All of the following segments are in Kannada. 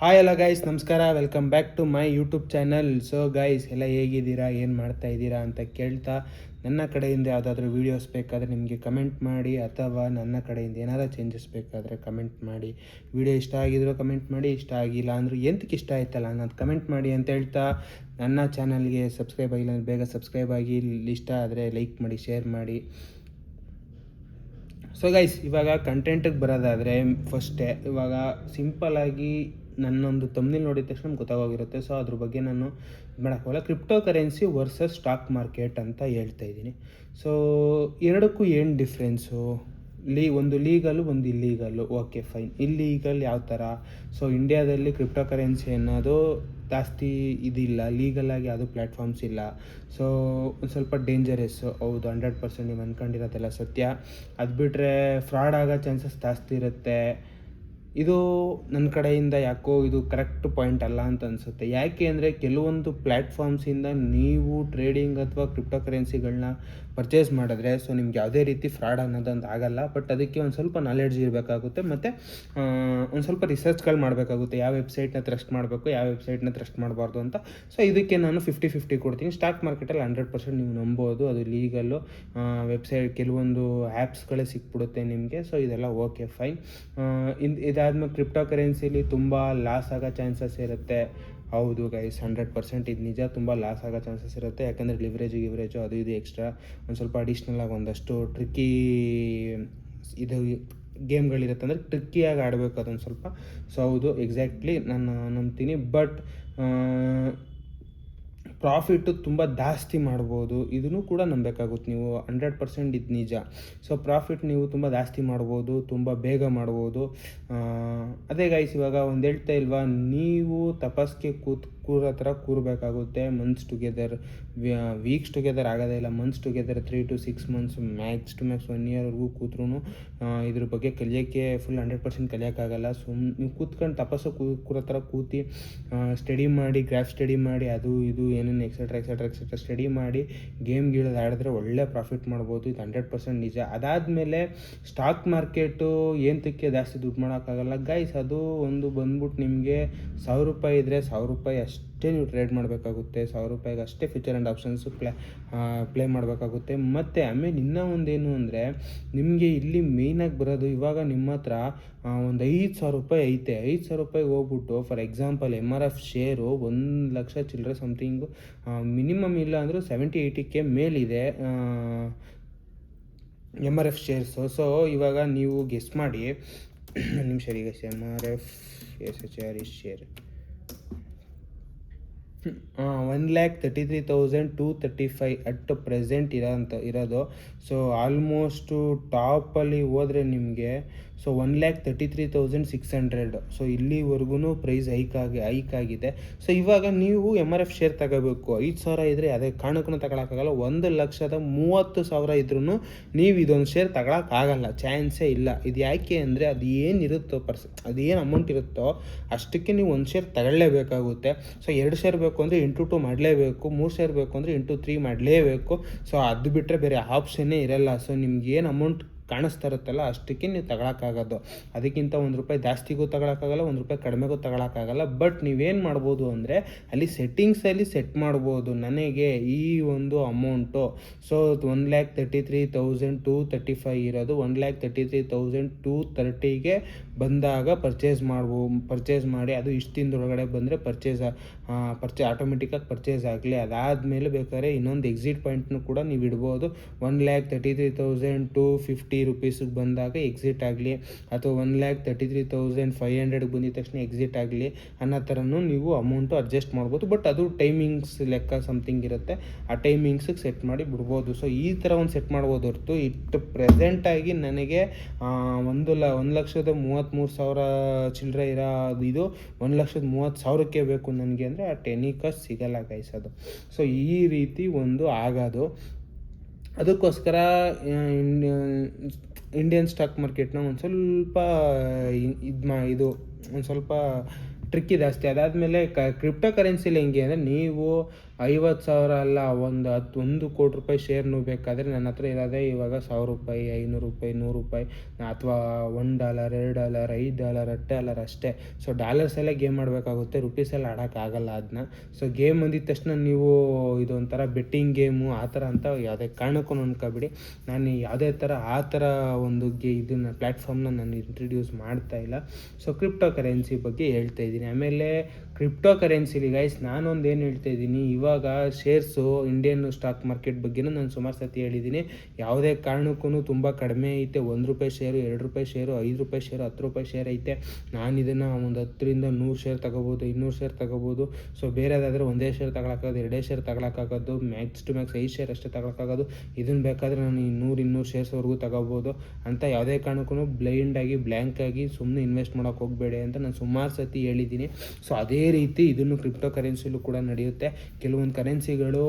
ಹಾಯ್ ಎಲ್ಲ ಗೈಸ್, ನಮಸ್ಕಾರ. Welcome back to my YouTube channel. So guys, ಎಲ್ಲ ಹೇಗಿದ್ದೀರಾ, ಏನು ಮಾಡ್ತಾ ಇದ್ದೀರಾ ಅಂತ ಕೇಳ್ತಾ, ನನ್ನ ಕಡೆಯಿಂದ ಯಾವುದಾದ್ರೂ ವೀಡಿಯೋಸ್ ಬೇಕಾದರೆ ನಿಮಗೆ ಕಮೆಂಟ್ ಮಾಡಿ, ಅಥವಾ ನನ್ನ ಕಡೆಯಿಂದ ಏನಾದರೂ ಚೇಂಜಸ್ ಬೇಕಾದರೆ ಕಮೆಂಟ್ ಮಾಡಿ. ವಿಡಿಯೋ ಇಷ್ಟ ಆಗಿದ್ರು ಕಮೆಂಟ್ ಮಾಡಿ, ಇಷ್ಟ ಆಗಿಲ್ಲ ಅಂದರೂ ಎಂತಕ್ಕೆ ಇಷ್ಟ ಆಯ್ತಲ್ಲ ಅನ್ನೋದು ಕಮೆಂಟ್ ಮಾಡಿ ಅಂತ ಹೇಳ್ತಾ, ನನ್ನ ಚಾನಲ್ಗೆ ಸಬ್ಸ್ಕ್ರೈಬ್ ಆಗಿಲ್ಲ ಅಂದರೆ ಬೇಗ ಸಬ್ಸ್ಕ್ರೈಬ್ ಆಗಿ, ಇಷ್ಟ ಆದರೆ ಲೈಕ್ ಮಾಡಿ, ಶೇರ್ ಮಾಡಿ. ಸೊ ಗೈಸ್, ಇವಾಗ ಕಂಟೆಂಟಿಗೆ ಬರೋದಾದರೆ ಫಸ್ಟೇ ಇವಾಗ ಸಿಂಪಲ್ಲಾಗಿ ನನ್ನೊಂದು ತಮ್ನೇಲ್ ನೋಡಿದ ತಕ್ಷಣ ನಮ್ಗೆ ಗೊತ್ತಾಗೋಗಿರುತ್ತೆ. ಸೊ ಅದ್ರ ಬಗ್ಗೆ ನಾನು ಮಾಡೋಕ್ಕೋಗಲ್ಲ. Cryptocurrency versus stock market ಅಂತ ಹೇಳ್ತಾ ಇದ್ದೀನಿ. ಸೊ ಎರಡಕ್ಕೂ ಏನು ಡಿಫ್ರೆನ್ಸು? ಒಂದು ಲೀಗಲು, ಒಂದು ಇಲ್ಲೀಗಲು. Okay fine. ಇಲ್ಲೀಗಲ್ ಯಾವ ಥರ? ಸೊ ಇಂಡಿಯಾದಲ್ಲಿ ಕ್ರಿಪ್ಟೋ ಕರೆನ್ಸಿ ಅನ್ನೋದು ಜಾಸ್ತಿ ಇದಿಲ್ಲ, ಲೀಗಲಾಗಿ ಯಾವುದೂ ಪ್ಲ್ಯಾಟ್ಫಾರ್ಮ್ಸ್ ಇಲ್ಲ. ಸೊ ಒಂದು ಸ್ವಲ್ಪ ಡೇಂಜರಸ್ಸು. ಹೌದು, 100% ನೀವು ಅಂದ್ಕೊಂಡಿರೋದೆಲ್ಲ ಸತ್ಯ. ಅದು ಬಿಟ್ಟರೆ ಫ್ರಾಡ್ ಆಗೋ ಚಾನ್ಸಸ್ ಜಾಸ್ತಿ ಇರುತ್ತೆ. ಇದು ನನ್ನ ಕಡೆಯಿಂದ ಯಾಕೋ ಇದು ಕರೆಕ್ಟ್ ಪಾಯಿಂಟ್ ಅಲ್ಲ ಅಂತ ಅನಿಸುತ್ತೆ. ಯಾಕೆ ಅಂದರೆ ಕೆಲವೊಂದು ಪ್ಲ್ಯಾಟ್ಫಾರ್ಮ್ಸಿಂದ ನೀವು ಟ್ರೇಡಿಂಗ್ ಅಥವಾ ಕ್ರಿಪ್ಟೋ ಕರೆನ್ಸಿಗಳನ್ನ ಪರ್ಚೇಸ್ ಮಾಡಿದ್ರೆ ಸೊ ನಿಮ್ಗೆ ಯಾವುದೇ ರೀತಿ ಫ್ರಾಡ್ ಅನ್ನೋದಂತ ಆಗಲ್ಲ. ಬಟ್ ಅದಕ್ಕೆ ಒಂದು ಸ್ವಲ್ಪ ನಾಲೆಡ್ಜ್ ಇರಬೇಕಾಗುತ್ತೆ, ಮತ್ತು ಒಂದು ಸ್ವಲ್ಪ ರಿಸರ್ಚ್ಗಳು ಮಾಡಬೇಕಾಗುತ್ತೆ. ಯಾವ ವೆಬ್ಸೈಟ್ನ ಟ್ರಸ್ಟ್ ಮಾಡಬೇಕು, ಯಾವ ವೆಬ್ಸೈಟ್ನ ಟ್ರಸ್ಟ್ ಮಾಡಬಾರ್ದು ಅಂತ. ಸೊ ಇದಕ್ಕೆ ನಾನು 50-50 ಕೊಡ್ತೀನಿ. ಸ್ಟಾಕ್ ಮಾರ್ಕೆಟಲ್ಲಿ 100% ನೀವು ನಂಬೋದು, ಅದು ಲೀಗಲ್ಲು. ವೆಬ್ಸೈಟ್ ಕೆಲವೊಂದು ಆ್ಯಪ್ಸ್ಗಳೇ ಸಿಕ್ಬಿಡುತ್ತೆ ನಿಮಗೆ. ಸೊ ಇದೆಲ್ಲ ಓಕೆ ಫೈನ್. ಇದಾದ್ಮೇಲೆ ಕ್ರಿಪ್ಟೋ ಕರೆನ್ಸಿಲಿ ತುಂಬ ಲಾಸ್ ಆಗೋ ಚಾನ್ಸಸ್ ಇರುತ್ತೆ. ಹೌದು ಗೈಸ್, 100% ಇದು ನಿಜ. ತುಂಬ ಲಾಸ್ ಆಗೋ ಚಾನ್ಸಸ್ ಇರುತ್ತೆ. ಯಾಕಂದರೆ ಲಿವ್ರೇಜು ಅದು ಇದು ಎಕ್ಸ್ಟ್ರಾ ಒಂದು ಸ್ವಲ್ಪ ಅಡಿಷ್ನಲಾಗಿ ಒಂದಷ್ಟು ಟ್ರಿಕ್ಕಿ ಇದು ಗೇಮ್ಗಳಿರುತ್ತೆ. ಅಂದರೆ ಟ್ರಿಕ್ಕಿಯಾಗಿ ಆಡಬೇಕು ಅದೊಂದು ಸ್ವಲ್ಪ. ಸೊ ಹೌದು, ಎಕ್ಸಾಕ್ಟ್ಲಿ ನಾನು ನಂಬ್ತೀನಿ. ಬಟ್ ಪ್ರಾಫಿಟ್ಟು ತುಂಬ ಜಾಸ್ತಿ ಮಾಡ್ಬೋದು, ಇದನ್ನು ಕೂಡ ನಂಬಬೇಕಾಗುತ್ತೆ ನೀವು. 100% ಇದು ನಿಜ. ಸೊ ಪ್ರಾಫಿಟ್ ನೀವು ತುಂಬ ಜಾಸ್ತಿ ಮಾಡ್ಬೋದು, ತುಂಬ ಬೇಗ ಮಾಡ್ಬೋದು. ಅದೇ ಗೈಸ್, ಇವಾಗ ಒಂದು ಹೇಳ್ತಾ ಇಲ್ವಾ, ನೀವು ತಪಸ್ಗೆ ಕೂರೋ ಥರ ಕೂರಬೇಕಾಗುತ್ತೆ. ಮಂತ್ಸ್ ಟುಗೆದರ್, ವೀಕ್ಸ್ ಟುಗೆದರ್ ಆಗೋದೇ ಇಲ್ಲ. Months together 3 to 6 months, max to max 1 yearವರೆಗೂ ಕೂತ್ರೂ ಇದ್ರ ಬಗ್ಗೆ ಕಲಿಯೋಕ್ಕೆ ಫುಲ್ 100% ಕಲಿಯೋಕ್ಕಾಗಲ್ಲ. ನೀವು ಕೂತ್ಕೊಂಡು ತಪಸ್ಸು ಕೂರೋ ಥರ ಕೂತಿ ಸ್ಟಡಿ ಮಾಡಿ, ಗ್ರಾಫ್ ಸ್ಟಡಿ ಮಾಡಿ, ಅದು ಇದು ಏನೇನು ಎಕ್ಸೆಟ್ರಾ ಸ್ಟಡಿ ಮಾಡಿ ಗೇಮ್ ಆಡಿದ್ರೆ ಒಳ್ಳೆ ಪ್ರಾಫಿಟ್ ಮಾಡ್ಬೋದು. ಇದು 100% ನಿಜ. ಅದಾದಮೇಲೆ ಸ್ಟಾಕ್ ಮಾರ್ಕೆಟು ಏನಕ್ಕೆ ಜಾಸ್ತಿ ದುಡ್ಡು ಮಾಡೋಕ್ಕಾಗಲ್ಲ ಗೈಸ್. ಅದು ಒಂದು ಬಂದ್ಬಿಟ್ಟು ನಿಮಗೆ ₹1,000 ಇದ್ದರೆ ₹1,000 ಅಷ್ಟೇ ನೀವು ಟ್ರೇಡ್ ಮಾಡಬೇಕಾಗುತ್ತೆ. ₹1,000 ಅಷ್ಟೇ ಫ್ಯೂಚರ್ ಆ್ಯಂಡ್ ಆಪ್ಷನ್ಸು ಪ್ಲೇ ಮಾಡಬೇಕಾಗುತ್ತೆ. ಮತ್ತು ಆಮೇಲೆ ಇನ್ನೂ ಒಂದೇನು ಅಂದರೆ, ನಿಮಗೆ ಇಲ್ಲಿ ಮೇಯ್ನಾಗಿ ಬರೋದು, ಇವಾಗ ನಿಮ್ಮ ಹತ್ರ ಒಂದು ₹5,000 ಐತೆ. ₹5,000 ಹೋಗ್ಬಿಟ್ಟು ಫಾರ್ ಎಕ್ಸಾಂಪಲ್ MRF ಶೇರು 1,00,000 ಚಿಲ್ಲರೆ ಸಮಥಿಂಗು, ಮಿನಿಮಮ್ ಇಲ್ಲ ಅಂದರೂ 70-80K ಮೇಲಿದೆ MRF ಶೇರ್ಸು. ಸೊ ಇವಾಗ ನೀವು ಗೆಸ್ ಮಾಡಿ, ನಿಮಿಷ ಈಗ MRF SHR share 1,33,235 at present ಇರೋದು. ಸೊ ಆಲ್ಮೋಸ್ಟು ಟಾಪಲ್ಲಿ ಹೋದರೆ ನಿಮಗೆ 1,33,600. ಸೊ ಇಲ್ಲಿವರೆಗೂ ಪ್ರೈಸ್ ಹೈಕ್ ಆಗಿದೆ. ಸೊ ಇವಾಗ ನೀವು MRF ಶೇರ್ ತಗೋಬೇಕು. 5,000 ಇದ್ದರೆ ಅದೇ ಕಾರಣಕ್ಕೂ ತಗೊಳಕ್ಕಾಗಲ್ಲ. 1,30,000 ಇದ್ರೂ ನೀವು ಇದೊಂದು ಶೇರ್ ತಗೊಳಕ್ಕಾಗಲ್ಲ, ಚಾನ್ಸೇ ಇಲ್ಲ. ಇದು ಯಾಕೆ ಅಂದರೆ, ಅದು ಏನಿರುತ್ತೋ ಅದೇನು ಅಮೌಂಟ್ ಇರುತ್ತೋ ಅಷ್ಟಕ್ಕೆ ನೀವು ಒಂದು ಶೇರ್ ತಗೊಳ್ಳೇಬೇಕಾಗುತ್ತೆ. ಸೊ 2 ಶೇರ್ ಬೇಕು ಅಂದರೆ ಇಂಟು 2 ಮಾಡಲೇಬೇಕು, 3 ಶೇರ್ ಬೇಕು ಅಂದರೆ ಇಂಟು 3 ಮಾಡಲೇಬೇಕು. ಸೊ ಅದು ಬಿಟ್ಟರೆ ಬೇರೆ ಆಪ್ಷನ್ನೇ ಇರಲ್ಲ. ಸೊ ನಿಮ್ಗೆ ಏನು ಅಮೌಂಟ್ ಕಾಣಿಸ್ತಾ ಇರುತ್ತಲ್ಲ ಅಷ್ಟಕ್ಕೆ ನೀವು ತಗೊಳಕ್ಕಾಗೋದು. ಅದಕ್ಕಿಂತ ₹1 ಜಾಸ್ತಿಗೂ ತಗೊಳಕ್ಕಾಗಲ್ಲ, ₹1 ಕಡಿಮೆಗೂ ತಗೊಳಕ್ಕಾಗಲ್ಲ. ಬಟ್ ನೀವೇನು ಮಾಡ್ಬೋದು ಅಂದರೆ, ಅಲ್ಲಿ ಸೆಟ್ಟಿಂಗ್ಸಲ್ಲಿ ಸೆಟ್ ಮಾಡ್ಬೋದು, ನನಗೆ ಈ ಒಂದು ಅಮೌಂಟು. ಸೊ 1,33,235 ಇರೋದು 1,33,230ಗೆ ಬಂದಾಗ ಪರ್ಚೇಸ್ ಮಾಡಿ, ಅದು ಇಷ್ಟು ದಿನದೊಳಗಡೆ ಬಂದರೆ ಆಟೋಮೆಟಿಕ್ಕಾಗಿ ಪರ್ಚೇಸ್ ಆಗಲಿ. ಅದಾದಮೇಲೆ ಬೇಕಾದ್ರೆ ಇನ್ನೊಂದು ಎಕ್ಸಿಟ್ ಪಾಯಿಂಟ್ನು ಕೂಡ ನೀವು ಇಡ್ಬೋದು. 1,33,250 ರೂಪೀಸಿಗೆ ಬಂದಾಗ ಎಕ್ಸಿಟ್ ಆಗಲಿ, ಅಥವಾ 1,33,500ಗೆ ಬಂದಿದ ತಕ್ಷಣ ಎಕ್ಸಿಟ್ ಆಗಲಿ ಅನ್ನೋ ಥರನೂ ನೀವು ಅಮೌಂಟು ಅಡ್ಜಸ್ಟ್ ಮಾಡ್ಬೋದು. ಬಟ್ ಅದು ಟೈಮಿಂಗ್ಸ್ ಲೆಕ್ಕ ಸಮಥಿಂಗ್ ಇರುತ್ತೆ, ಆ ಟೈಮಿಂಗ್ಸಿಗೆ ಸೆಟ್ ಮಾಡಿ ಬಿಡ್ಬೋದು. ಸೊ ಈ ಥರ ಒಂದು ಸೆಟ್ ಮಾಡ್ಬೋದು ಹೊರತು, ಪ್ರೆಸೆಂಟಾಗಿ ನನಗೆ 1,33,000 ಚಿಲ್ಲರೆ ಇರೋ ಇದು 1,30,000ಕ್ಕೆ ಬೇಕು ನನಗೆ ಅಂದರೆ ಆ ಟೆನಿಕಸ್ ಸಿಗಲ್ಲ ಗೈಸ್ ಅದು. ಸೊ ಈ ರೀತಿ ಒಂದು ಆಗೋದು. ಅದಕ್ಕೋಸ್ಕರ ಇಂಡಿಯನ್ ಸ್ಟಾಕ್ ಮಾರ್ಕೆಟ್ನ ಒಂದು ಸ್ವಲ್ಪ ಒಂದು ಸ್ವಲ್ಪ ಟ್ರಿಕ್ಕಿ ಜಾಸ್ತಿ. ಅದಾದಮೇಲೆ ಕ್ರಿಪ್ಟೋ ಕರೆನ್ಸಿಲಿ ಹೆಂಗೆ ಅಂದರೆ, ನೀವು 50,000 ಅಲ್ಲ, ಒಂದು ಕೋಟಿ ರೂಪಾಯಿ ಶೇರ್ನು ಬೇಕಾದರೆ ನನ್ನ ಹತ್ರ ಇರೋದೇ ಇವಾಗ ₹1,000, ₹500, ₹100, ಅಥವಾ $1, $2, $5, $10 ಅಷ್ಟೇ. ಸೊ ಡಾಲರ್ಸಲ್ಲೇ ಗೇಮ್ ಆಡಬೇಕಾಗುತ್ತೆ, ರುಪೀಸಲ್ಲಿ ಆಡೋಕ್ಕಾಗಲ್ಲ ಅದನ್ನ. ಸೊ ಗೇಮ್ ಅಂದಿದ ತಕ್ಷಣ ನೀವು ಇದೊಂಥರ ಬೆಟ್ಟಿಂಗ್ ಗೇಮು ಆ ಥರ ಅಂತ ಯಾವುದೇ ಕಾರಣಕ್ಕೂ ಅನ್ಕೋಬೇಡಿ. ನಾನು ಯಾವುದೇ ಥರ ಆ ಥರ ಒಂದು ಇದನ್ನು ಪ್ಲ್ಯಾಟ್ಫಾರ್ಮ್ನ ನಾನು ಇಂಟ್ರಡ್ಯೂಸ್ ಮಾಡ್ತಾ ಇಲ್ಲ. ಸೊ ಕ್ರಿಪ್ಟೋ ಕರೆನ್ಸಿ ಬಗ್ಗೆ ಹೇಳ್ತಾ ಇದ್ದೀನಿ. ಆಮೇಲೆ ಕ್ರಿಪ್ಟೋ ಕರೆನ್ಸಿಲಿ ಗೈಸ್ ನಾನೊಂದು ಏನು ಹೇಳ್ತಾ ಇದ್ದೀನಿ, ಇವಾಗ ಶೇರ್ಸು ಇಂಡಿಯನ್ ಸ್ಟಾಕ್ ಮಾರ್ಕೆಟ್ ಬಗ್ಗೆನೂ ನಾನು ಸುಮಾರು ಸತಿ ಹೇಳಿದ್ದೀನಿ. ಯಾವುದೇ ಕಾರಣಕ್ಕೂ ತುಂಬ ಕಡಿಮೆ ಐತೆ. ₹1 ಶೇರು, ₹2 ಶೇರು, ₹5 ಶೇರು, ₹10 ಶೇರ್ ಐತೆ. ನಾನು ಇದನ್ನು ಒಂದು 10ರಿಂದ 100 ಶೇರ್ ತೊಗೋಬೋದು, 200 ಶೇರ್ ತೊಗೋಬೋದು. ಸೊ ಬೇರೆದಾದರೆ ಒಂದೇ ಶೇರ್ ತಗೊಳಕ್ಕಾಗೋದು, 2 ಶೇರ್ ತಗೊಳಕ್ಕಾಗೋದು, ಮ್ಯಾಕ್ಸ್ ಟು ಮ್ಯಾಕ್ಸ್ 5 ಶೇರ್ ಅಷ್ಟೇ ತಗೊಳಕ್ಕಾಗೋದು. ಇದನ್ನು ಬೇಕಾದರೆ ನಾನು 100-200 ಶೇರ್ಸ್ವರೆಗೂ ತಗೋಬೋದು ಅಂತ. ಯಾವುದೇ ಕಾರಣಕ್ಕೂ ಬ್ಲೈಂಡಾಗಿ ಬ್ಲ್ಯಾಂಕಾಗಿ ಸುಮ್ಮನೆ ಇನ್ವೆಸ್ಟ್ ಮಾಡೋಕ್ಕೆ ಹೋಗಬೇಡಿ ಅಂತ ನಾನು ಸುಮಾರು ಸತಿ ಹೇಳಿದ್ದೀನಿ. ಸೊ ಅದೇ ರೀತಿ ಇದನ್ನು ಕ್ರಿಪ್ಟೋ ಕರೆನ್ಸಿಲೂ ಕೂಡ ನಡೆಯುತ್ತೆ. ಕೆಲವೊಂದು ಕರೆನ್ಸಿಗಳು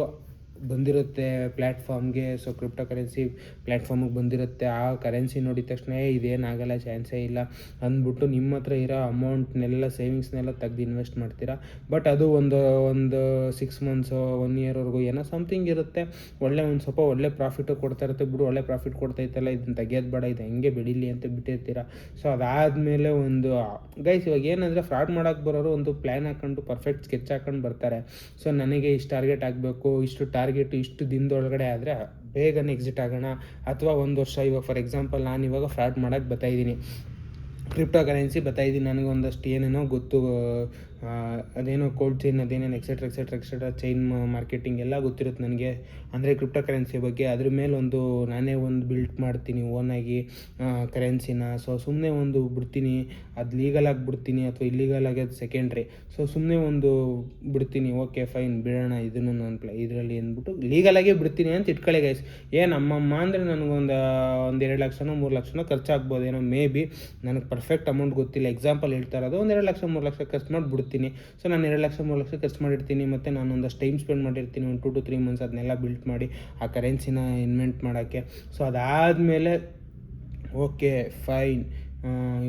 ಬಂದಿರುತ್ತೆ ಪ್ಲ್ಯಾಟ್ಫಾರ್ಮ್ಗೆ. ಸೊ ಕ್ರಿಪ್ಟೋ ಕರೆನ್ಸಿ ಪ್ಲ್ಯಾಟ್ಫಾರ್ಮಿಗೆ ಬಂದಿರುತ್ತೆ. ಆ ಕರೆನ್ಸಿ ನೋಡಿದ ತಕ್ಷಣ ಇದೇನಾಗಲ್ಲ, ಚಾನ್ಸೇ ಇಲ್ಲ ಅಂದ್ಬಿಟ್ಟು ನಿಮ್ಮ ಹತ್ರ ಇರೋ ಅಮೌಂಟ್ನೆಲ್ಲ ಸೇವಿಂಗ್ಸ್ನೆಲ್ಲ ತೆಗ್ದು ಇನ್ವೆಸ್ಟ್ ಮಾಡ್ತೀರಾ. ಬಟ್ ಅದು ಒಂದು 6 ಮಂತ್ಸು 1 ಇಯರ್ವರೆಗೂ ಏನೋ ಸಮಥಿಂಗ್ ಇರುತ್ತೆ. ಸ್ವಲ್ಪ ಒಳ್ಳೆ ಪ್ರಾಫಿಟು ಕೊಡ್ತಾ ಇರುತ್ತೆ. ಬಿಡು, ಒಳ್ಳೆ ಪ್ರಾಫಿಟ್ ಕೊಡ್ತಾಯಿತ್ತಲ್ಲ, ಇದನ್ನು ತೆಗಿಯೋದು ಬೇಡ, ಇದು ಹೆಂಗೆ ಬೆಳೀಲಿ ಅಂತ ಬಿಟ್ಟಿರ್ತೀರ. ಸೊ ಅದಾದಮೇಲೆ ಗೈಸ್ ಇವಾಗ ಏನಂದರೆ ಫ್ರಾಡ್ ಮಾಡೋಕ್ಕೆ ಬರೋರು ಒಂದು ಪ್ಲ್ಯಾನ್ ಹಾಕ್ಕೊಂಡು ಪರ್ಫೆಕ್ಟ್ ಸ್ಕೆಚ್ ಹಾಕ್ಕೊಂಡು ಬರ್ತಾರೆ. ಸೊ ನನಗೆ ಇಷ್ಟು ಟಾರ್ಗೆಟ್ ಆಗಬೇಕು, ಇಷ್ಟು ದಿನದೊಳಗಡೆ ಆದರೆ ಬೇಗನೆ ಎಕ್ಸಿಟ್ ಆಗೋಣ, ಅಥವಾ 1 ವರ್ಷ. ಇವಾಗ ಫಾರ್ ಎಕ್ಸಾಂಪಲ್ ನಾನಿವಾಗ ಫ್ರಾಡ್ ಮಾಡೋಕ್ಕೆ ಬರ್ತಾಯಿದ್ದೀನಿ, ಕ್ರಿಪ್ಟೋ ಕರೆನ್ಸಿ ಬರ್ತಾಯಿದ್ದೀನಿ. ನನಗೆ ಒಂದಷ್ಟು ಏನೇನೋ ಗೊತ್ತು, ಅದೇನೋ ಕೋಲ್ಡ್ ಚೈನ್, ಅದೇನೇನು ಎಕ್ಸೆಟ್ರಾ ಚೈನ್ ಮಾರ್ಕೆಟಿಂಗ್ ಎಲ್ಲ ಗೊತ್ತಿರುತ್ತೆ ನನಗೆ, ಅಂದರೆ ಕ್ರಿಪ್ಟೋ ಕರೆನ್ಸಿ ಬಗ್ಗೆ. ಅದ್ರ ಮೇಲೆ ನಾನೇ ಬಿಲ್ಟ್ ಮಾಡ್ತೀನಿ ಓನಾಗಿ ಕರೆನ್ಸಿನ. ಸೊ ಸುಮ್ಮನೆ ಬಿಡ್ತೀನಿ, ಅದು ಲೀಗಲಾಗಿ ಬಿಡ್ತೀನಿ ಅಥವಾ ಇಲ್ಲೀಗಲಾಗಿ ಅದು ಸೆಕೆಂಡ್ರಿ. ಸೊ ಸುಮ್ಮನೆ ಬಿಡ್ತೀನಿ, ಓಕೆ ಫೈನ್ ಬಿಡೋಣ ಇದನ್ನು ನಾನು ಇದರಲ್ಲಿ ಅಂದ್ಬಿಟ್ಟು ಲೀಗಲಾಗೇ ಬಿಡ್ತೀನಿ ಅಂತ ಇಟ್ಕೊಳ್ಳಿ ಗೈಸ್. ನಮ್ಮಮ್ಮ ಅಂದರೆ ನನಗೊಂದು 2 ಲಕ್ಷನೋ 3 ಲಕ್ಷನೋ ಖರ್ಚಾಗ್ಬೋದೇನೋ, ಮೇ ಬಿ ನನಗೆ ಪರ್ಫೆಕ್ಟ್ ಅಮೌಂಟ್ ಗೊತ್ತಿಲ್ಲ. ಎಕ್ಸಾಂಪಲ್ ಹೇಳ್ತಾ ಇರೋದು, 2 ಲಕ್ಷ 3 ಲಕ್ಷ ಖರ್ಚು ಮಾಡಿ ಬಿಡ್ತೀನಿ. ಸೊ ನಾನು 2 ಲಕ್ಷ 3 ಲಕ್ಷ ಖರ್ಚು ಮಾಡಿರ್ತೀನಿ, ಮತ್ತು ನಾನು ಒಂದಷ್ಟು ಟೈಮ್ ಸ್ಪೆಂಡ್ ಮಾಡಿರ್ತೀನಿ, 1 2 to 3 ಮಂತ್ಸ್ ಅದನ್ನೆಲ್ಲ ಬಿಲ್ಟ್ ಮಾಡಿ ಆ ಕರೆನ್ಸಿನ ಇನ್ವೆಂಟ್ ಮಾಡೋಕ್ಕೆ. ಸೊ ಅದಾದಮೇಲೆ ಓಕೆ ಫೈನ್,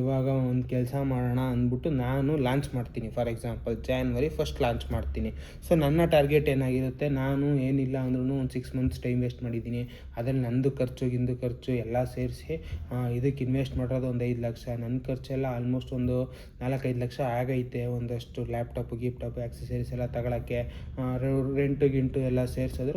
ಇವಾಗ ಒಂದು ಕೆಲಸ ಮಾಡೋಣ ಅಂದ್ಬಿಟ್ಟು ನಾನು ಲಾಂಚ್ ಮಾಡ್ತೀನಿ. ಫಾರ್ ಎಕ್ಸಾಂಪಲ್ January 1 ಲಾಂಚ್ ಮಾಡ್ತೀನಿ. ಸೊ ನನ್ನ ಟಾರ್ಗೆಟ್ ಏನಾಗಿರುತ್ತೆ, ನಾನು ಏನಿಲ್ಲ ಅಂದ್ರೂ ಒಂದು 6 ಮಂತ್ಸ್ ಟೈಮ್ ವೇಸ್ಟ್ ಮಾಡಿದ್ದೀನಿ. ಅದರಲ್ಲಿ ನಂದು ಖರ್ಚು ಎಲ್ಲ ಸೇರಿಸಿ ಇದಕ್ಕೆ ಇನ್ವೆಸ್ಟ್ ಮಾಡೋದು ಒಂದು 5 ಲಕ್ಷ. ನನ್ನ ಖರ್ಚೆಲ್ಲ ಆಲ್ಮೋಸ್ಟ್ ಒಂದು 4-5 ಲಕ್ಷ ಆಗೈತೆ. ಒಂದಷ್ಟು ಲ್ಯಾಪ್ಟಾಪು ಆಕ್ಸೆಸರೀಸ್ ಎಲ್ಲ ತಗೊಳ್ಳೋಕ್ಕೆ, ರೆಂಟು ಎಲ್ಲ ಸೇರಿಸಿದ್ರೆ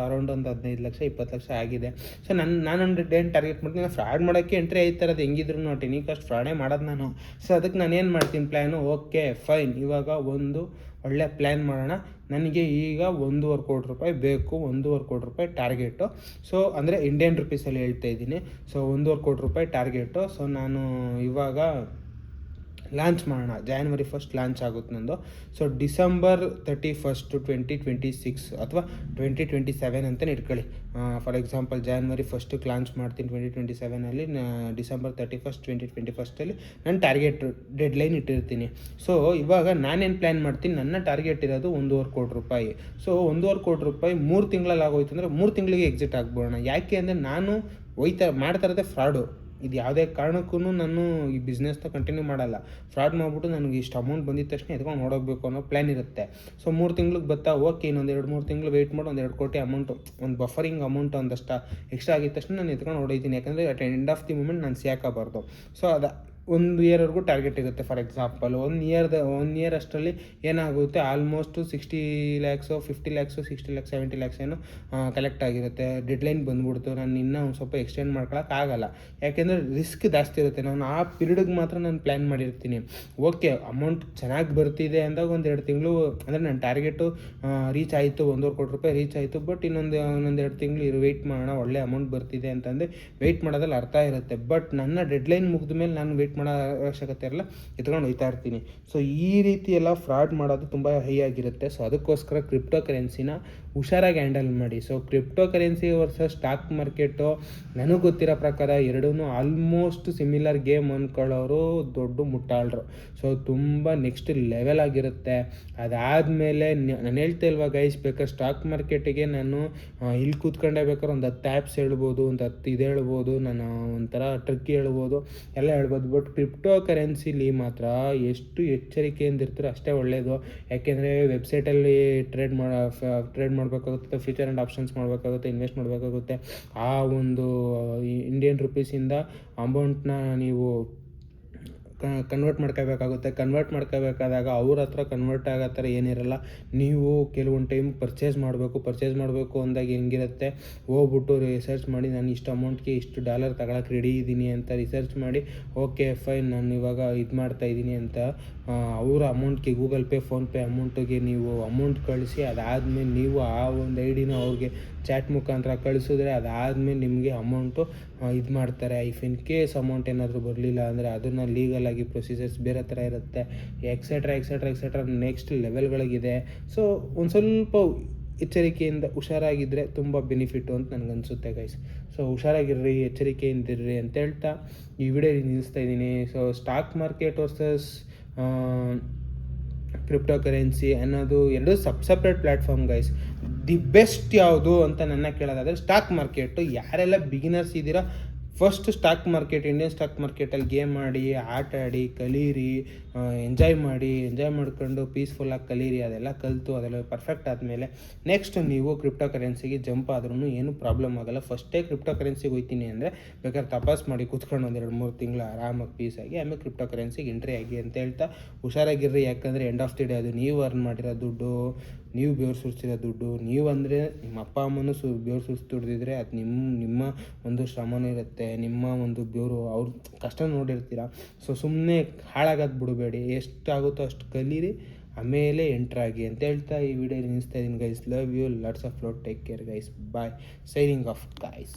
ಅರೌಂಡ್ ಒಂದು 15 ಲಕ್ಷ 20 ಲಕ್ಷ ಆಗಿದೆ. ಸೊ ನಾನು ಏನು ಟಾರ್ಗೆಟ್ ಮಾಡ್ತೀನಿ, ಫ್ರಾಡ್ ಮಾಡೋಕ್ಕೆ ಎಂಟ್ರಿ ಆಯ್ತಾರದು ಹೆಂಗಿದ್ರು ನೋಟಿನಿ ಅಷ್ಟು ಫ್ರಾಡೇ ಮಾಡೋದು ನಾನು. ಸೊ ಅದಕ್ಕೆ ನಾನು ಏನು ಮಾಡ್ತೀನಿ ಪ್ಲ್ಯಾನು, ಓಕೆ ಫೈನ್, ಇವಾಗ ಒಂದು ಒಳ್ಳೆ ಪ್ಲ್ಯಾನ್ ಮಾಡೋಣ. ನನಗೆ ಈಗ ₹1.25 ಕೋಟಿ ಬೇಕು, ₹1.25 ಕೋಟಿ ಟಾರ್ಗೆಟು. ಸೊ ಅಂದರೆ ಇಂಡಿಯನ್ ರುಪೀಸಲ್ಲಿ ಹೇಳ್ತಾ ಇದ್ದೀನಿ. ಸೊ ₹1.25 ಕೋಟಿ ಟಾರ್ಗೆಟು. ಸೊ ನಾನು ಇವಾಗ ಲಾಂಚ್ ಮಾಡೋಣ. January 1 ಲಾಂಚ್ ಆಗುತ್ತೆ ನಂದು. ಸೊ December 31, 2026 ಅಥವಾ 2027 ಅಂತಲೇ ಇಟ್ಕೊಳ್ಳಿ. ಫಾರ್ ಎಕ್ಸಾಂಪಲ್ January 1 ಲಾಂಚ್ ಮಾಡ್ತೀನಿ 2027ಅಲ್ಲಿ, December 31, 2021 ನಾನು ಟಾರ್ಗೆಟ್ ಡೆಡ್ಲೈನ್ ಇಟ್ಟಿರ್ತೀನಿ. ಸೊ ಇವಾಗ ನಾನೇನು ಪ್ಲ್ಯಾನ್ ಮಾಡ್ತೀನಿ, ನನ್ನ ಟಾರ್ಗೆಟ್ ಇರೋದು ₹1.25 ಕೋಟಿ. ಸೊ ₹1.25 ಕೋಟಿ 3 ತಿಂಗಳಲ್ಲಿ ಆಗೋಯ್ತು ಅಂದರೆ 3 ತಿಂಗಳಿಗೆ ಎಕ್ಸಿಟ್ ಆಗ್ಬೋಣ. ಯಾಕೆ ಅಂದರೆ ನಾನು ಮಾಡ್ತಾ ಇರೋದೇ ಫ್ರಾಡು. ಇದು ಯಾವುದೇ ಕಾರಣಕ್ಕೂ ನಾನು ಈ ಬಿಸ್ನೆಸ್ನ ಕಂಟಿನ್ಯೂ ಮಾಡಲ್ಲ. ಫ್ರಾಡ್ ಮಾಡಿಬಿಟ್ಟು ನನಗೆ ಇಷ್ಟು ಅಮೌಂಟ್ ಬಂದಿದ ತಕ್ಷಣ ಎತ್ಕೊಂಡು ನೋಡೋಗಬೇಕು ಅನ್ನೋ ಪ್ಲ್ಯಾನ್ ಇರುತ್ತೆ. ಸೊ 3 ತಿಂಗ್ಳಿಗೆ ಬರ್ತಾ ಓಕೆ, ಇನ್ನೊಂದು 2-3 ತಿಂಗಳು ವೆಯ್ಟ್ ಮಾಡಿ ಒಂದು 2 ಕೋಟಿ ಅಮೌಂಟು, ಒಂದು ಬಫರಿಂಗ್ ಅಮೌಂಟ್ ಒಂದಷ್ಟು ಎಕ್ಸ್ಟ್ರಾ ಆಗಿದ ತಕ್ಷಣ ನಾನು ಎತ್ಕೊಂಡು ಹೊಡೀತೀನಿ. ಯಾಕಂದರೆ at end of the moment ನಾನು ಸಿಕ್ಕಾಬಾರ್ದು. ಸೊ 1 ಇಯರ್ವರೆಗೂ ಟಾರ್ಗೆಟ್ ಇರುತ್ತೆ. ಫಾರ್ ಎಕ್ಸಾಂಪಲ್ 1 ಇಯರ್ ಅಷ್ಟರಲ್ಲಿ ಏನಾಗುತ್ತೆ, ಆಲ್ಮೋಸ್ಟ್ 60 ಲ್ಯಾಕ್ಸು 50 ಲ್ಯಾಕ್ಸು 60 ಲ್ಯಾಕ್ಸ್ 70 ಲ್ಯಾಕ್ಸ್ ಏನು ಕಲೆಕ್ಟ್ ಆಗಿರುತ್ತೆ. ಡೆಡ್ಲೈನ್ ಬಂದ್ಬಿಡ್ತು, ನಾನು ಇನ್ನೂ ಒಂದು ಸ್ವಲ್ಪ ಎಕ್ಸ್ಟೆಂಡ್ ಮಾಡ್ಕೊಳಕ್ಕಾಗಲ್ಲ. ಯಾಕೆಂದರೆ ರಿಸ್ಕ್ ಜಾಸ್ತಿ ಇರುತ್ತೆ. ನಾನು ಆ ಪೀರಿಯಡ್ಗೆ ಮಾತ್ರ ನಾನು ಪ್ಲ್ಯಾನ್ ಮಾಡಿರ್ತೀನಿ. ಓಕೆ ಅಮೌಂಟ್ ಚೆನ್ನಾಗಿ ಬರ್ತಿದೆ ಅಂದಾಗ 1-2 ತಿಂಗಳು, ಅಂದರೆ ನನ್ನ ಟಾರ್ಗೆಟು ರೀಚ್ ಆಯಿತು, ₹1.25 ಕೋಟಿ ರೀಚ್ ಆಯಿತು. ಬಟ್ ಇನ್ನೊಂದು 2 ತಿಂಗಳು ವೆಯ್ಟ್ ಮಾಡೋಣ, ಒಳ್ಳೆ ಅಮೌಂಟ್ ಬರ್ತಿದೆ ಅಂತಂದರೆ ವೆಯ್ಟ್ ಮಾಡೋದ್ರಲ್ಲಿ ಅರ್ಥ ಇರುತ್ತೆ. ಬಟ್ ನನ್ನ ಡೆಡ್ಲೈನ್ ಮುಗಿದ ಮೇಲೆ ನಾನು ವೆಯ್ಟ್ ಮಾಡೋ ಅವಶ್ಯಕತೆ ಇರಲ್ಲ, ಎತ್ಕೊಂಡು ಹೋಗ್ತಾ ಇರ್ತೀನಿ. ಸೊ ಈ ರೀತಿ ಎಲ್ಲ ಫ್ರಾಡ್ ಮಾಡೋದು ತುಂಬ ಹೈ ಆಗಿರುತ್ತೆ. ಸೊ ಅದಕ್ಕೋಸ್ಕರ ಕ್ರಿಪ್ಟೋ ಕರೆನ್ಸಿನ ಹುಷಾರಾಗಿ ಹ್ಯಾಂಡಲ್ ಮಾಡಿ. So crypto currency versus stock market ನನಗೆ ಗೊತ್ತಿರೋ ಪ್ರಕಾರ ಎರಡೂ ಆಲ್ಮೋಸ್ಟ್ ಸಿಮಿಲರ್ ಗೇಮ್ ಅಂದ್ಕೊಳ್ಳೋರು ದೊಡ್ಡ ಮುಟ್ಟಾಳರು. ಸೊ ತುಂಬ ನೆಕ್ಸ್ಟ್ ಲೆವೆಲ್ ಆಗಿರುತ್ತೆ. ಅದಾದಮೇಲೆ ನಾನು ಹೇಳ್ತಾ ಇಲ್ವಾ ಗೈಸ್, ಬೇಕಾದ್ರೆ ಸ್ಟಾಕ್ ಮಾರ್ಕೆಟಿಗೆ ನಾನು ಇಲ್ಲಿ ಕೂತ್ಕೊಂಡೇ ಬೇಕಾದ್ರೆ ಒಂದು 10 ಆ್ಯಪ್ಸ್ ಹೇಳ್ಬೋದು, ಒಂದು 10 ಇದು ಹೇಳ್ಬೋದು, ನಾನು ಒಂಥರ ಟ್ರಿಕ್ ಹೇಳ್ಬೋದು, ಎಲ್ಲ ಹೇಳ್ಬೋದು. ಬಟ್ ಕ್ರಿಪ್ಟೋ ಕರೆನ್ಸಿಲಿ ಮಾತ್ರ ಎಷ್ಟು ಎಚ್ಚರಿಕೆಯಿಂದ ಇರ್ತೀರೋ ಅಷ್ಟೇ ಒಳ್ಳೆಯದು. ಯಾಕೆಂದರೆ ವೆಬ್ಸೈಟಲ್ಲಿ ಟ್ರೇಡ್ ಮಾಡಬೇಕಾಗುತ್ತೆ, ಫ್ಯೂಚರ್ ಆ್ಯಂಡ್ ಆಪ್ಷನ್ಸ್ ಮಾಡಬೇಕಾಗುತ್ತೆ, ಇನ್ವೆಸ್ಟ್ ಮಾಡಬೇಕಾಗುತ್ತೆ. ಆ ಒಂದು ಇಂಡಿಯನ್ ರುಪೀಸಿಂದ ಅಮೌಂಟ್ನ ನೀವು ಕನ್ವರ್ಟ್ ಮಾಡ್ಕೋಬೇಕಾದಾಗ ಅವ್ರ ಹತ್ರ ಕನ್ವರ್ಟ್ ಆಗೋ ಥರ ಏನಿರಲ್ಲ. ನೀವು ಕೆಲವೊಂದು ಟೈಮ್ ಪರ್ಚೇಸ್ ಮಾಡಬೇಕು ಅಂದಾಗ ಹೆಂಗಿರುತ್ತೆ, ಹೋಗ್ಬಿಟ್ಟು ರಿಸರ್ಚ್ ಮಾಡಿ ನಾನು ಇಷ್ಟು ಅಮೌಂಟ್ಗೆ ಇಷ್ಟು ಡಾಲರ್ ತಗೊಳಕ್ಕೆ ರೆಡಿ ಇದ್ದೀನಿ ಅಂತ ರಿಸರ್ಚ್ ಮಾಡಿ, ಓಕೆ ಫೈನ್ ನಾನು ಇವಾಗ ಇದು ಮಾಡ್ತಾಯಿದ್ದೀನಿ ಅಂತ ಅವರ ಅಮೌಂಟ್ಗೆ ಗೂಗಲ್ ಪೇ, ಫೋನ್ಪೇ ಅಮೌಂಟಿಗೆ ನೀವು ಅಮೌಂಟ್ ಕಳಿಸಿ, ಅದಾದಮೇಲೆ ನೀವು ಆ ಒಂದು ಐಡಿನ ಅವ್ರಿಗೆ ಚಾಟ್ ಮುಖಾಂತರ ಕಳಿಸಿದ್ರೆ ಅದಾದಮೇಲೆ ನಿಮಗೆ ಅಮೌಂಟು ಇದು ಮಾಡ್ತಾರೆ. ಇಫ್ ಇನ್ ಕೇಸ್ ಅಮೌಂಟ್ ಏನಾದರೂ ಬರಲಿಲ್ಲ ಅಂದರೆ ಅದನ್ನು ಲೀಗಲಾಗಿ ಪ್ರೊಸೀಜರ್ಸ್ ಬೇರೆ ಥರ ಇರುತ್ತೆ, ಎಕ್ಸೆಟ್ರಾ ನೆಕ್ಸ್ಟ್ ಲೆವೆಲ್ಗಳಿಗಿದೆ. ಸೊ ಒಂದು ಸ್ವಲ್ಪ ಎಚ್ಚರಿಕೆಯಿಂದ ಹುಷಾರಾಗಿದ್ದರೆ ತುಂಬ ಬೆನಿಫಿಟ್ಟು ಅಂತ ನನಗನ್ಸುತ್ತೆ ಗೈಸ್. ಸೊ ಹುಷಾರಾಗಿರ್ರಿ, ಎಚ್ಚರಿಕೆಯಿಂದಿರ್ರಿ ಅಂತ ಹೇಳ್ತಾ ಈ ವಿಡಿಯೋ ನಿಲ್ಲಿಸ್ತಾ ಇದ್ದೀನಿ. So stock market versus crypto currency ಅನ್ನೋದು ಎರಡು separate platform guys. The best ಯಾವುದು ಅಂತ ನನ್ನ ಕೇಳೋದಾದರೆ ಸ್ಟಾಕ್ ಮಾರ್ಕೆಟು. ಯಾರೆಲ್ಲ ಬಿಗಿನರ್ಸ್ ಇದ್ದೀರಾ, ಫಸ್ಟ್ ಇಂಡಿಯನ್ ಸ್ಟಾಕ್ ಮಾರ್ಕೆಟಲ್ಲಿ ಗೇಮ್ ಆಡಿ, ಆಟ ಆಡಿ, ಕಲೀರಿ, ಎಂಜಾಯ್ ಮಾಡ್ಕೊಂಡು ಪೀಸ್ಫುಲ್ಲಾಗಿ ಕಲೀರಿ. ಅದೆಲ್ಲ ಕಲಿತು ಅದೆಲ್ಲ ಪರ್ಫೆಕ್ಟ್ ಆದಮೇಲೆ ನೆಕ್ಸ್ಟ್ ನೀವು ಕ್ರಿಪ್ಟೋ ಕರೆನ್ಸಿಗೆ ಜಂಪ್ ಆದ್ರೂ ಏನೂ ಪ್ರಾಬ್ಲಮ್ ಆಗೋಲ್ಲ. ಫಸ್ಟೇ ಕ್ರಿಪ್ಟೋ ಕರೆನ್ಸಿಗೆ ಹೋಗ್ತೀನಿ ಅಂದರೆ ಬೇಕಾದ್ರೆ ತಪಾಸ್ ಮಾಡಿ ಕೂತ್ಕೊಂಡು 1-2-3 ತಿಂಗಳು ಆರಾಮಾಗಿ ಪೀಸಾಗಿ ಆಮೇಲೆ ಕ್ರಿಪ್ಟೋ ಕರೆನ್ಸಿಗೆ ಎಂಟ್ರಿ ಆಗಿ ಅಂತ ಹೇಳ್ತಾ ಹುಷಾರಾಗಿರ್ರಿ. ಯಾಕಂದರೆ ಎಂಡ್ ಆಫ್ ದಿ ಡೇ ಅದು ನೀವು ಅರ್ನ್ ಮಾಡಿರೋ ದುಡ್ಡು, ನೀವು ಬೆವರು ಸುರಿಸಿರೋ ದುಡ್ಡು. ನೀವು ಅಂದರೆ ನಿಮ್ಮ ಅಪ್ಪ ಅಮ್ಮನೂ ಬೆವರು ಸುರಿಸಿ ದುಡ್ದಿದ್ರೆ ಅದು ನಿಮ್ಮ ಒಂದು ಶ್ರಮನೂ ಇರುತ್ತೆ, ನಿಮ್ಮ ಒಂದು ಬೆವರು ಅವ್ರ ಕಷ್ಟ ನೋಡಿರ್ತೀರ. ಸೊ ಸುಮ್ಮನೆ ಹಾಳಾಗೋದು ಬಿಡಬೇಡಿ, ಎಷ್ಟಾಗುತ್ತೋ ಅಷ್ಟು ಕಲೀರಿ, ಆಮೇಲೆ ಎಂಟ್ರಾಗಿ ಅಂತ ಹೇಳ್ತಾ ಈ ವಿಡಿಯೋ ನಿಲ್ಲಿಸ್ತಾ ಇದ್ದೀನಿ guys. Love you, lots of love, take care guys, bye, signing off guys.